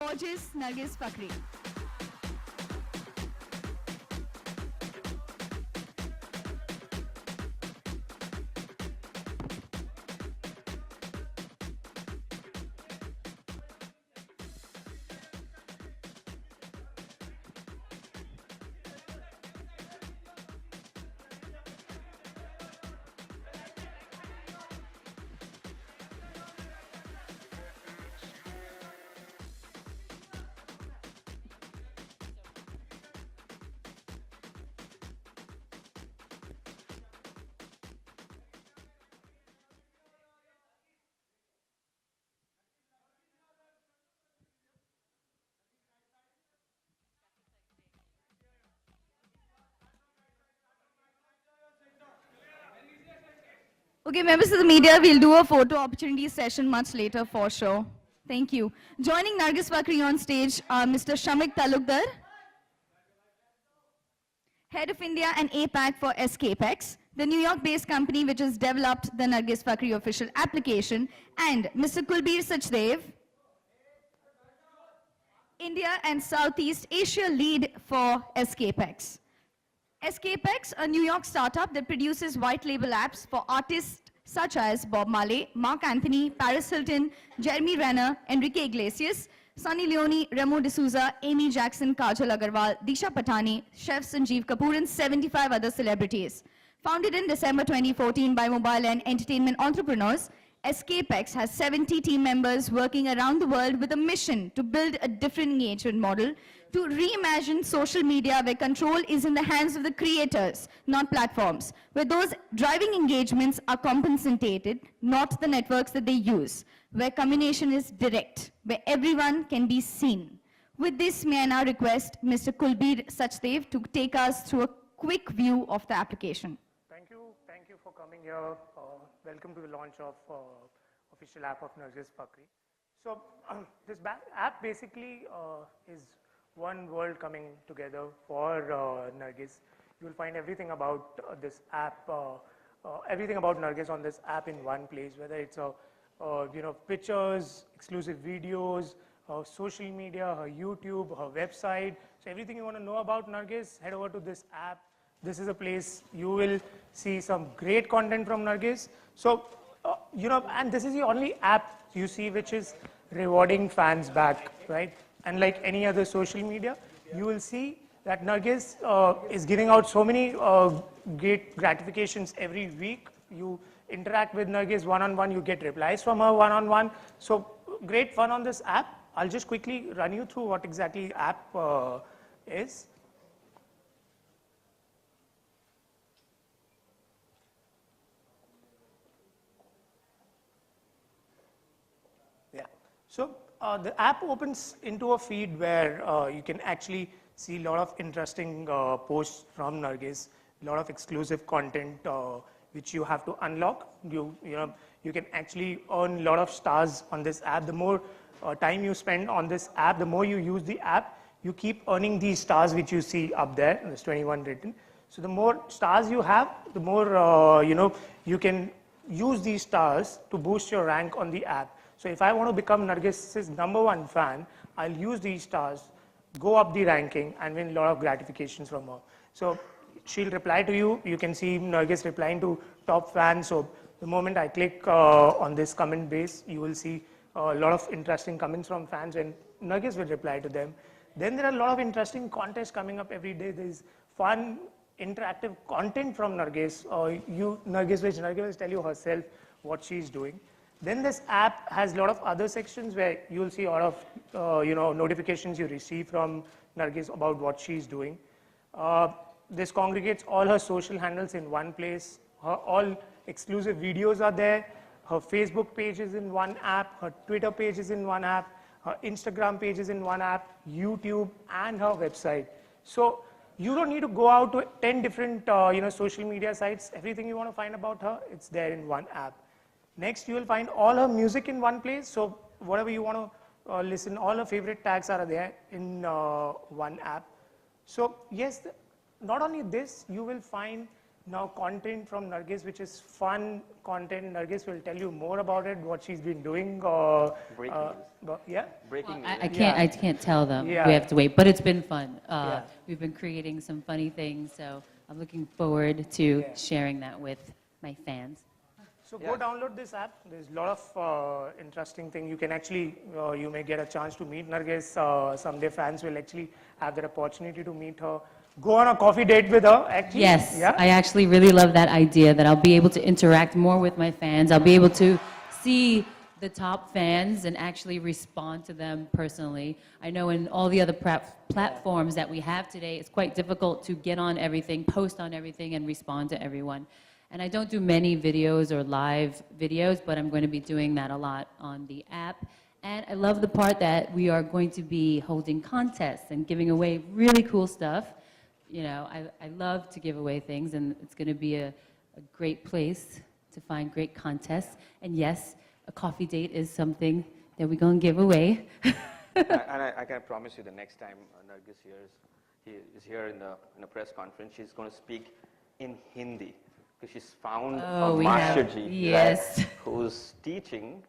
Gorgeous Nargis Fakhri. Okay, members of the media, we'll do a photo opportunity session much later for sure. Thank you. Joining Nargis Fakhri on stage are Mr. Shamik Talukdar, Head of India and APAC for Escapex, the New York-based company which has developed the Nargis Fakhri official application, and Mr. Kulbir Sachdev, India and Southeast Asia lead for Escapex. Escapex, a New York startup that produces white label apps for artists such as Bob Marley, Mark Anthony, Paris Hilton, Jeremy Renner, Enrique Iglesias, Sunny Leone, Remo D'Souza, Amy Jackson, Kajal Agarwal, Disha Patani, Chef Sanjeev Kapoor, and 75 other celebrities. Founded in December 2014 by mobile and entertainment entrepreneurs, Escapex has 70 team members working around the world with a mission to build a different engagement model, to reimagine social media where control is in the hands of the creators, not platforms, where those driving engagements are compensated, not the networks that they use, where communication is direct, where everyone can be seen. With this, may I now request Mr. Kulbir Sachdev to take us through a quick view of the application. Thank you for coming here. Welcome to the launch of official app of Nargis Fakhri. So this app basically is one world coming together for Nargis. You will find everything about this app, everything about Nargis on this app in one place, whether it's pictures, exclusive videos, social media, her YouTube, her website. So everything you want to know about Nargis, head over to this app. This is a place you will see some great content from Nargis. So, and this is the only app you see which is rewarding fans back, right? And like any other social media, you will see that Nargis is giving out so many great gratifications every week. You interact with Nargis one-on-one, you get replies from her one-on-one. So great fun on this app. I'll just quickly run you through what exactly the app is. So the app opens into a feed where you can actually see a lot of interesting posts from Nargis, a lot of exclusive content which you have to unlock. You can actually earn a lot of stars on this app. The more time you spend on this app, the more you use the app, you keep earning these stars which you see up there. There's 21 written. So the more stars you have, the more you can use these stars to boost your rank on the app. So if I want to become Nargis's #1 fan, I'll use these stars, go up the ranking, and win a lot of gratifications from her. So she'll reply to you. You can see Nargis replying to top fans. So the moment I click on this comment base, you will see a lot of interesting comments from fans, and Nargis will reply to them. Then there are a lot of interesting contests coming up every day. There's fun, interactive content from Nargis. Nargis will tell you herself what she's doing. Then this app has a lot of other sections where you'll see a lot of notifications you receive from Nargis about what she's doing. This congregates all her social handles in one place. All exclusive videos are there. Her Facebook page is in one app. Her Twitter page is in one app. Her Instagram page is in one app. YouTube and her website. So you don't need to go out to 10 different social media sites. Everything you want to find about her, it's there in one app. Next, you will find all her music in one place. So whatever you want to listen, all her favorite tags are there in one app. So yes, not only this, you will find Now, content from Nargis, which is fun content. Nargis will tell you more about it, what she's been doing. Breaking news. Yeah. Breaking news. I can't tell them. Yeah. We have to wait, but it's been fun. Yeah. We've been creating some funny things, so I'm looking forward to sharing that with my fans. So go download this app. There's a lot of interesting thing. You can actually, you may get a chance to meet Nargis. Someday fans will actually have that opportunity to meet her. Go on a coffee date with her, actually. Yes, Yeah? I actually really love that idea that I'll be able to interact more with my fans. I'll be able to see the top fans and actually respond to them personally. I know in all the other platforms that we have today, it's quite difficult to get on everything, post on everything, and respond to everyone. And I don't do many videos or live videos, but I'm going to be doing that a lot on the app. And I love the part that we are going to be holding contests and giving away really cool stuff. You know, I love to give away things, and it's going to be a great place to find great contests. And yes, a coffee date is something that we're going to give away. And I can promise you the next time Nargis is here in a press conference, she's going to speak in Hindi. Because she's found a Master Ji yes. who's teaching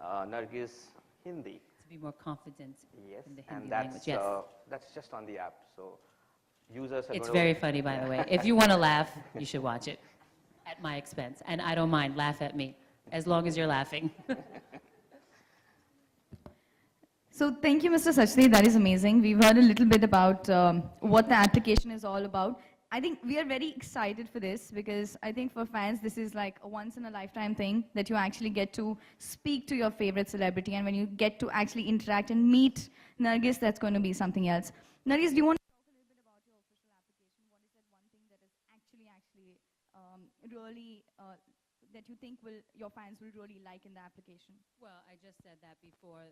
Nargis Hindi. To be more confident Yes, in the and Hindi language. Yes. that's just on the app. So users are It's going very funny, by the way. If you want to laugh, you should watch it at my expense. And I don't mind. Laugh at me, as long as you're laughing. So thank you, Mr. Sachdev. That is amazing. We've heard a little bit about what the application is all about. I think we are very excited for this because I think for fans, this is like a once-in-a-lifetime thing that you actually get to speak to your favorite celebrity, and when you get to actually interact and meet Nargis, that's going to be something else. Nargis, do you want to talk a little bit about your official application? What is that one thing that is actually really that you think your fans will really like in the application? Well, I just said that before,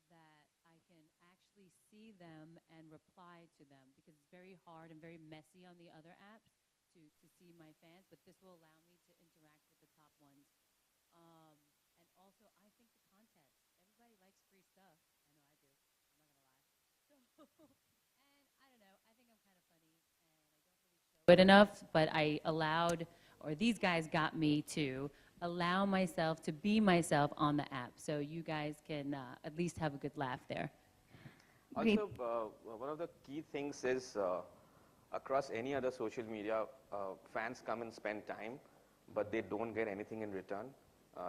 that I can actually see them and reply to them, because it's very hard and very messy on the other apps to see my fans, but this will allow me to interact with the top ones. And also, I think the contest, everybody likes free stuff. I know I do. I'm not going to lie. And I don't know, I think I'm kind of funny, and I don't really show it enough, but I allowed, or these guys got me to allow myself to be myself on the app, so you guys can at least have a good laugh there. Also, one of the key things is across any other social media, fans come and spend time, but they don't get anything in return.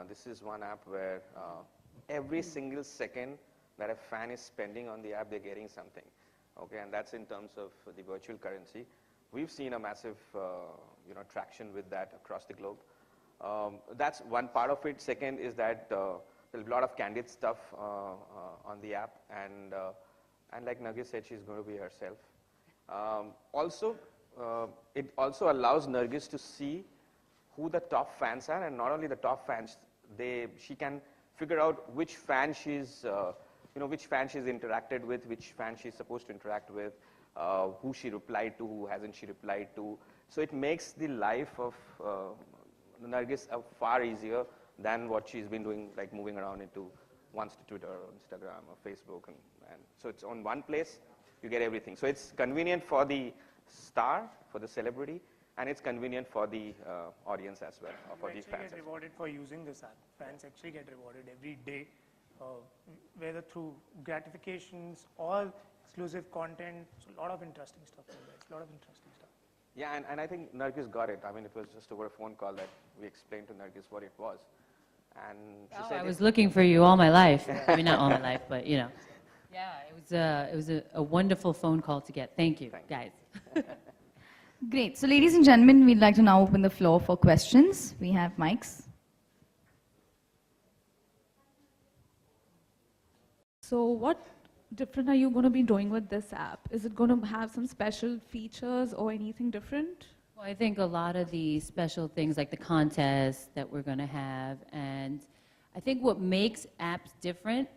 This is one app where every single second that a fan is spending on the app, they're getting something. Okay, and that's in terms of the virtual currency. We've seen a massive traction with that across the globe. That's one part of it. Second is that there's a lot of candid stuff on the app, and like Nargis said, she's going to be herself. Also, it also allows Nargis to see who the top fans are, and not only the top fans, she can figure out which fan she's interacted with, which fan she's supposed to interact with, who she replied to, who hasn't she replied to. So it makes the life of Nargis far easier than what she's been doing, like moving around into once to Twitter or Instagram or Facebook, and so it's on one place, you get everything. So it's convenient for the star, for the celebrity, and it's convenient for the audience as well, or for the fans. Get rewarded for using this app. Fans actually get rewarded every day, whether through gratifications or exclusive content. So a lot of interesting stuff in there. It's a lot of interesting stuff. Yeah, and I think Nargis got it. I mean, it was just over a phone call that we explained to Nargis what it was. And she said I was looking for you all my life. I mean, not all my life, but you know. Yeah, it was a wonderful phone call to get. Thank you, guys. Great. So ladies and gentlemen, we'd like to now open the floor for questions. We have mics. So what different are you going to be doing with this app? Is it going to have some special features or anything different? Well, I think a lot of the special things like the contests that we're going to have, and I think what makes apps different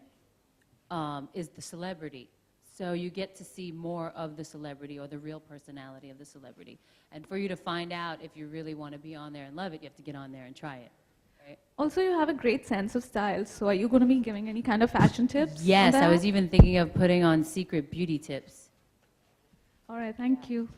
is the celebrity. So you get to see more of the celebrity or the real personality of the celebrity. And for you to find out if you really want to be on there and love it, you have to get on there and try it. Right? Also, you have a great sense of style. So are you going to be giving any kind of fashion tips? Yes, on the I was app? even thinking of putting on secret beauty tips. All right, thank you.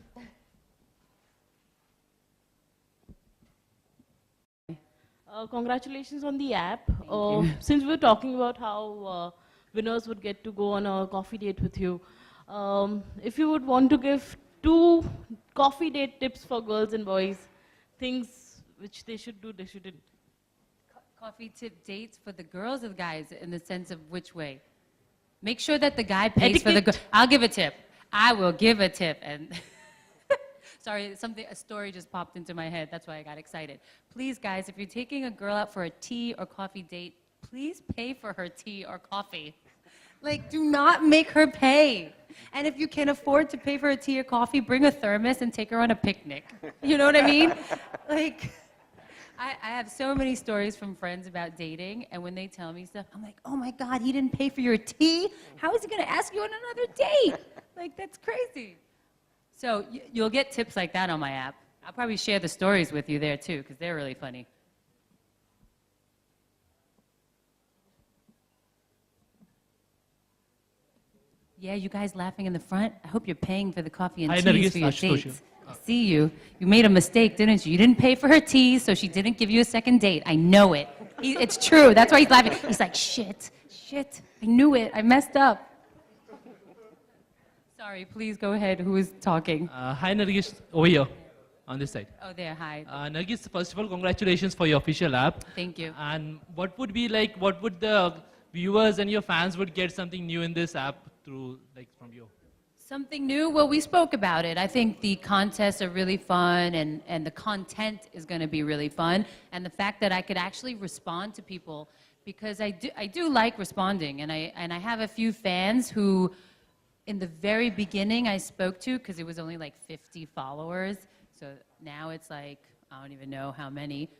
Congratulations on the app. you. Since we were talking about how winners would get to go on a coffee date with you, if you would want to give 2 coffee date tips for girls and boys, things which they should do, they shouldn't. Coffee tip dates for the girls or the guys in the sense of which way? Make sure that the guy pays for the girl. Etiquette. I'll give a tip. I will give a tip. And sorry, a story just popped into my head. That's why I got excited. Please, guys, if you're taking a girl out for a tea or coffee date, please pay for her tea or coffee. Like, do not make her pay. And if you can afford to pay for a tea or coffee, bring a thermos and take her on a picnic. You know what I mean? Like, I have so many stories from friends about dating, and when they tell me stuff, I'm like, oh my God, he didn't pay for your tea? How is he gonna ask you on another date? Like, that's crazy. So you'll get tips like that on my app. I'll probably share the stories with you there too, because they're really funny. Yeah, you guys laughing in the front? I hope you're paying for the coffee and Hi, teas Nargis, for your Ashutosh. dates. I see you. You made a mistake, didn't you? You didn't pay for her tea, so she didn't give you a second date. I know it. It's true. That's why he's laughing. He's like, shit. I knew it. I messed up. Sorry, please go ahead. Who is talking? Hi, Nargis, over here, on this side. Oh, there. Hi. Nargis, first of all, congratulations for your official app. Thank you. And what would the viewers and your fans would get something new in this app through, like, from you? Something new? Well, we spoke about it. I think the contests are really fun, and the content is going to be really fun. And the fact that I could actually respond to people, because I do like responding, and I have a few fans who, in the very beginning, I spoke to, because it was only like 50 followers. So now it's like, I don't even know how many.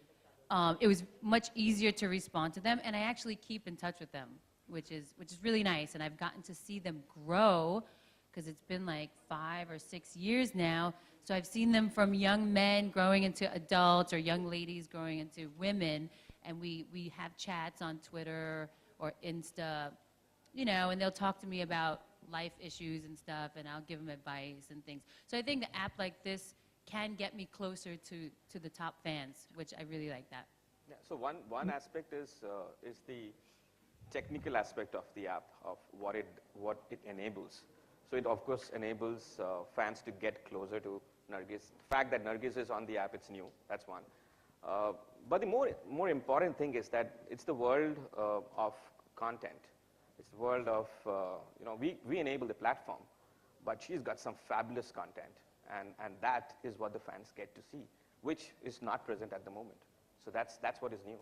It was much easier to respond to them, and I actually keep in touch with them, which is really nice. And I've gotten to see them grow, because it's been like 5 or 6 years now. So I've seen them from young men growing into adults, or young ladies growing into women, and we have chats on Twitter or Insta, you know, and they'll talk to me about life issues and stuff, and I'll give them advice and things. So I think the app like this can get me closer to the top fans, which I really like that. Yeah, so one aspect is the technical aspect of the app, of what it enables. So it, of course, enables fans to get closer to Nargis. The fact that Nargis is on the app, it's new. That's one. But the more important thing is that it's the world of content. It's the world of, we enable the platform, but she's got some fabulous content. And that is what the fans get to see, which is not present at the moment. So that's what is new.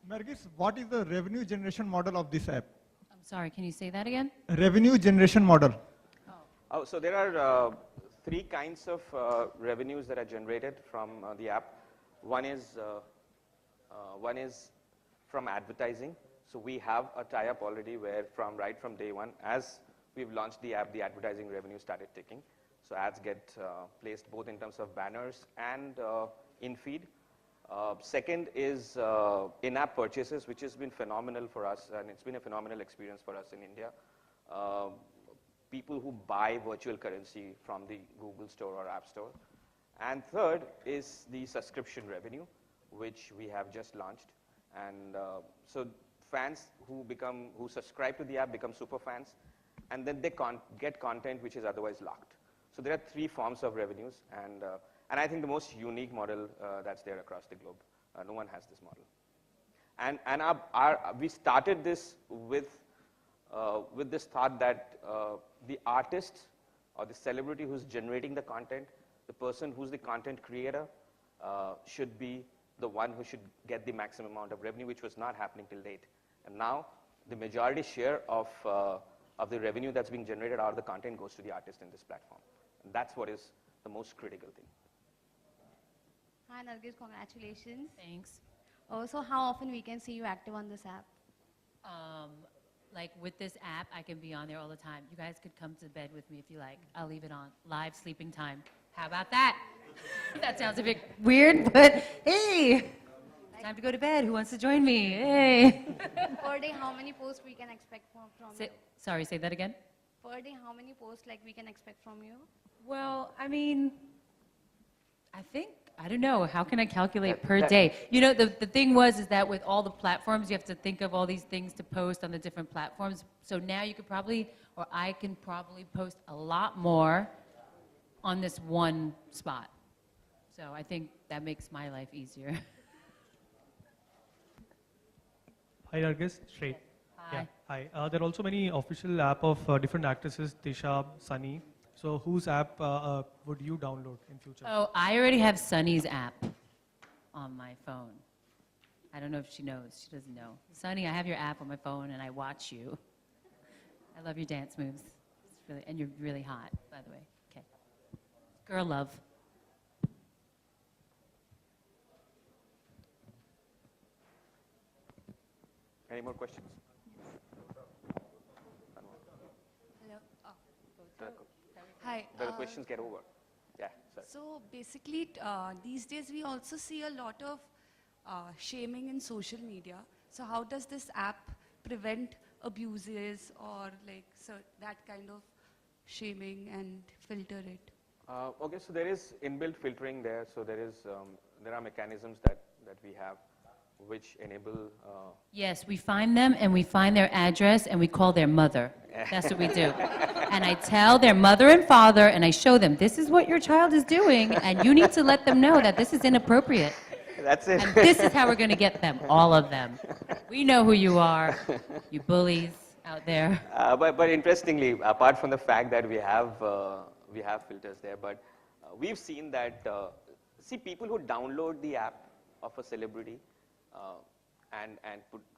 Nargis, what is the revenue generation model of this app? I'm sorry, can you say that again? Revenue generation model. Oh, so there are 3 kinds of revenues that are generated from the app. One is from advertising. So we have a tie-up already where right from day one, as we've launched the app, the advertising revenue started ticking. So ads get placed both in terms of banners and in-feed. Second is in-app purchases, which has been phenomenal for us, and it's been a phenomenal experience for us in India. People who buy virtual currency from the Google Store or App Store. And third is the subscription revenue, which we have just launched. And so fans who subscribe to the app become super fans, and then they get content which is otherwise locked. So there are 3 forms of revenues, and I think the most unique model that's there across the globe. No one has this model. And we started this with this thought that the artist or the celebrity who's generating the content, the person who's the content creator, should be the one who should get the maximum amount of revenue, which was not happening till date. And now the majority share of the revenue that's being generated out of the content goes to the artist in this platform. And that's what is the most critical thing. Hi Nargis, congratulations. Thanks. So how often we can see you active on this app? Like with this app, I can be on there all the time. You guys could come to bed with me if you like. I'll leave it on. Live sleeping time. How about that? That sounds a bit weird, but hey, time to go to bed. Who wants to join me? Hey. Per day, how many posts we can expect from you? Sorry, say that again. Per day, how many posts like we can expect from you? Well, I mean, I think I don't know. How can I calculate per day? You know, the thing is that with all the platforms, you have to think of all these things to post on the different platforms. So now you could probably, or I can probably post a lot more on this one spot. So I think that makes my life easier. Hi, Nargis. Straight. Hi. Yeah. Hi. There are also many official app of different actresses, Tisha, Sunny. So whose app would you download in future? Oh, I already have Sunny's app on my phone. I don't know if she knows. She doesn't know. Sunny, I have your app on my phone and I watch you. I love your dance moves. It's really, and you're really hot, by the way. Okay. Girl love. Any more questions? Hello. Hi. The questions get over. Yeah, sorry. So basically, these days we also see a lot of shaming in social media. So how does this app prevent abuses or like that kind of shaming and filter it? Okay, so there is inbuilt filtering there. So there are mechanisms that we have which enable. Yes, we find them and we find their address and we call their mother. That's what we do. And I tell their mother and father and I show them, this is what your child is doing and you need to let them know that this is inappropriate. That's it. And this is how we're going to get them, all of them. We know who you are, you bullies out there. But interestingly, apart from the fact that we have filters there, but we've seen that see people who download the app of a celebrity and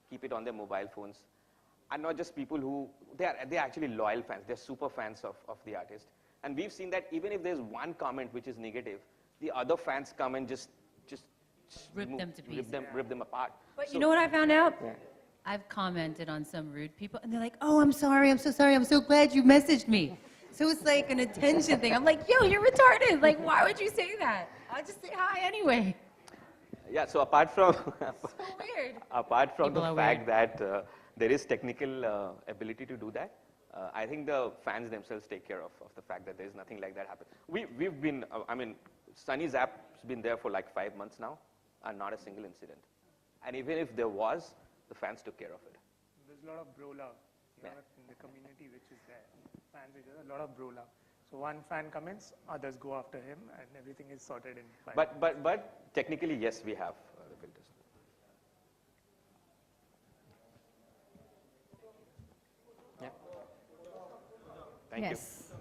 keep it on their mobile phones are not just people who they're actually loyal fans. They're super fans of the artist. And we've seen that even if there's one comment which is negative, the other fans come and just Rip them to pieces. Rip them apart. But So- you know what I found out? Yeah. I've commented on some rude people, and they're like, oh, I'm sorry, I'm so sorry, I'm so glad you messaged me. So it's like an attention thing. I'm like, yo, you're retarded. Like, why would you say that? I'll just say hi anyway. Yeah, so apart from So weird. apart from People the are fact that there is technical ability to do that, I think the fans themselves take care of the fact that there is nothing like that happen. We've been, I mean, Sunny's app's been there for like 5 months now, and not a single incident. And even if there was, the fans took care of it. There's a lot of bro-love in the community which is there. Fans, a lot of bro-love. So one fan comments, others go after him, and everything is sorted in 5 minutes. But technically, yes, we have the filters. Yeah. Thank you. Yes.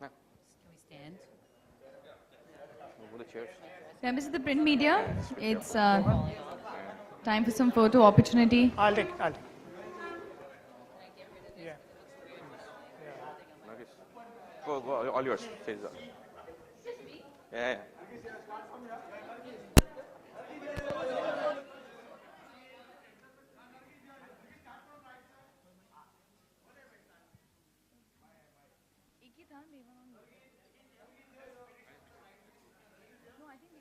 Yeah. Can we stand? Move the chairs. Members of the print media, it's time for some photo opportunity. I'll take. Yeah. Nargis. Go, all yours. Say that. Yeah. No, I think